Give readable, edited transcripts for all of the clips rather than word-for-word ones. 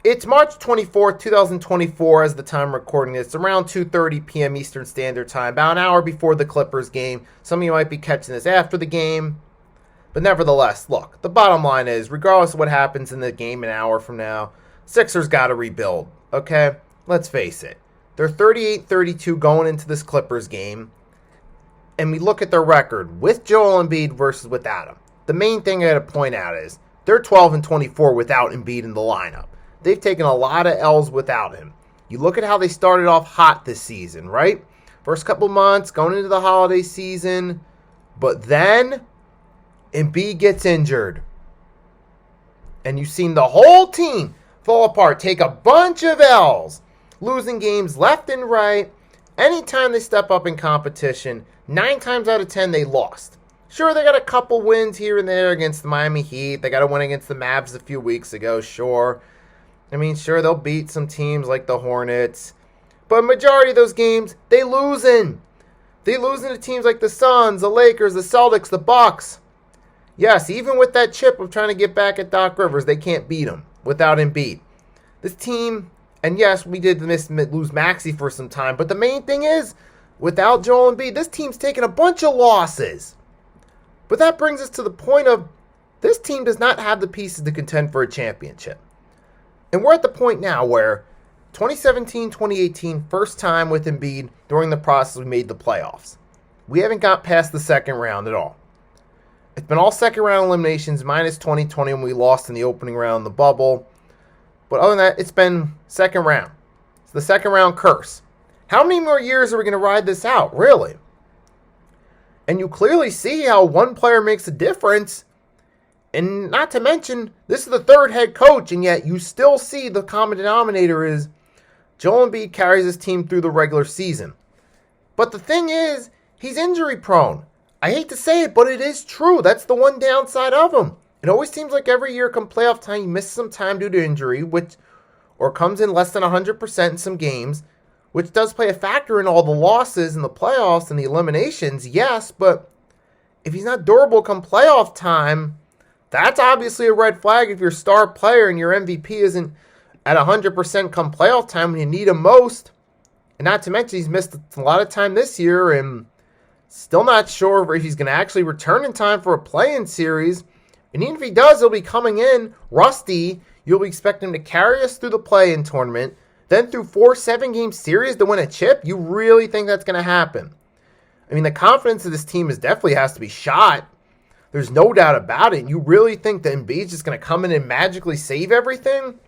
It's March 24th, 2024 as the time recording this. It's around 2:30 p.m. Eastern Standard Time, about an hour before the Clippers game. Some of you might be catching this after the game. But nevertheless, look, the bottom line is, regardless of what happens in the game an hour from now, Sixers got to rebuild, okay? Let's face it. They're 38-32 going into this Clippers game. And we look at their record with Joel Embiid versus without him. The main thing I got to point out is they're 12-24 without Embiid in the lineup. They've taken a lot of L's without him. You look at how they started off hot this season, right? First couple months, going into the holiday season. But then Embiid gets injured. And you've seen the whole team fall apart, take a bunch of L's, losing games left and right. Anytime they step up in competition, 9 times out of 10 they lost. Sure, they got a couple wins here and there against the Miami Heat. They got a win against the Mavs a few weeks ago, sure. I mean, sure, they'll beat some teams like the Hornets. But majority of those games, they losing. They losing to teams like the Suns, the Lakers, the Celtics, the Bucks. Yes, even with that chip of trying to get back at Doc Rivers, they can't beat them without Embiid. This team, and yes, we did lose Maxey for some time, but the main thing is, without Joel Embiid, this team's taking a bunch of losses. But that brings us to the point of, this team does not have the pieces to contend for a championship. And we're at the point now where 2017-2018, first time with Embiid during the process we made the playoffs. We haven't got past the second round at all. It's been all second round eliminations minus 2020 when we lost in the opening round of the bubble. But other than that, it's been second round. It's the second round curse. How many more years are we going to ride this out, really? And you clearly see how one player makes a difference. And not to mention, this is the third head coach, and yet you still see the common denominator is Joel Embiid carries his team through the regular season. But the thing is, he's injury prone. I hate to say it, but it is true. That's the one downside of him. It always seems like every year come playoff time, he misses some time due to injury, or comes in less than 100% in some games, which does play a factor in all the losses in the playoffs and the eliminations, yes, but if he's not durable come playoff time, that's obviously a red flag if your star player and your MVP isn't at 100% come playoff time when you need him most. And not to mention he's missed a lot of time this year and still not sure if he's going to actually return in time for a play-in series. And even if he does, he'll be coming in rusty. You'll be expecting him to carry us through the play-in tournament, then through 4 7-game series to win a chip. You really think that's going to happen? I mean, the confidence of this team definitely has to be shot. There's no doubt about it. You really think that Embiid's just going to come in and magically save everything?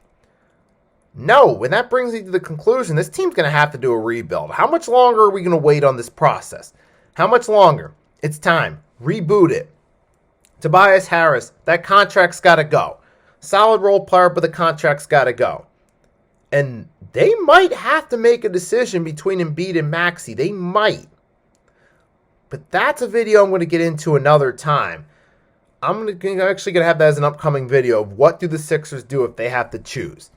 No, and that brings me to the conclusion. This team's going to have to do a rebuild. How much longer are we going to wait on this process? How much longer? It's time. Reboot it. Tobiasharris, that contract's got to go. Solid role player, but the contract's got to go. And they might have to make a decision between Embiid and Maxey. They might. But that's a video I'm going to get into another time. I'm actually going to have that as an upcoming video of what do the Sixers do if they have to choose.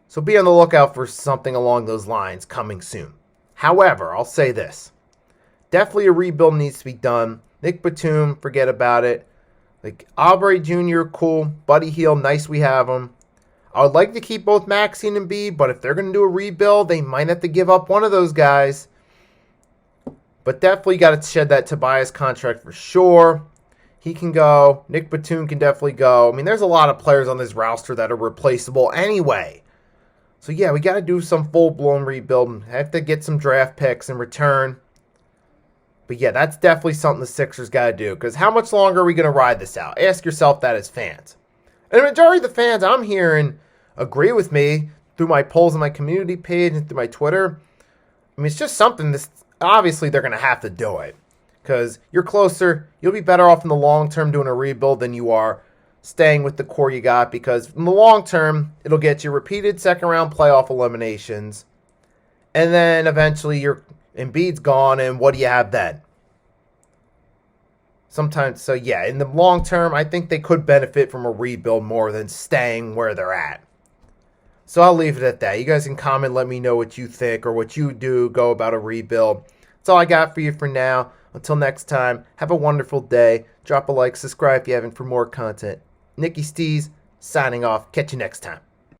So be on the lookout for something along those lines coming soon. However, I'll say this. Definitely a rebuild needs to be done. Nick Batum, forget about it. Like Aubrey Jr., cool. Buddy Hield, nice we have him. I would like to keep both Maxey and Embiid, but if they're going to do a rebuild, they might have to give up one of those guys. But definitely got to shed that Tobias contract for sure. He can go. Nick Batum can definitely go. I mean, there's a lot of players on this roster that are replaceable anyway. So, yeah, we got to do some full-blown rebuild. Have to get some draft picks in return. But, yeah, that's definitely something the Sixers got to do. Because how much longer are we going to ride this out? Ask yourself that as fans. And the majority of the fans I'm hearing agree with me through my polls on my community page and through my Twitter. I mean, it's just something this. Obviously, they're going to have to do it. Because you're closer, you'll be better off in the long term doing a rebuild than you are staying with the core you got. Because in the long term, it'll get you repeated second round playoff eliminations. And then eventually your Embiid's gone, and what do you have then? Sometimes, so yeah, in the long term, I think they could benefit from a rebuild more than staying where they're at. So I'll leave it at that. You guys can comment, let me know what you think or what you do, go about a rebuild. That's all I got for you for now. Until next time, have a wonderful day. Drop a like, subscribe if you haven't for more content. Nicky Stees, signing off. Catch you next time.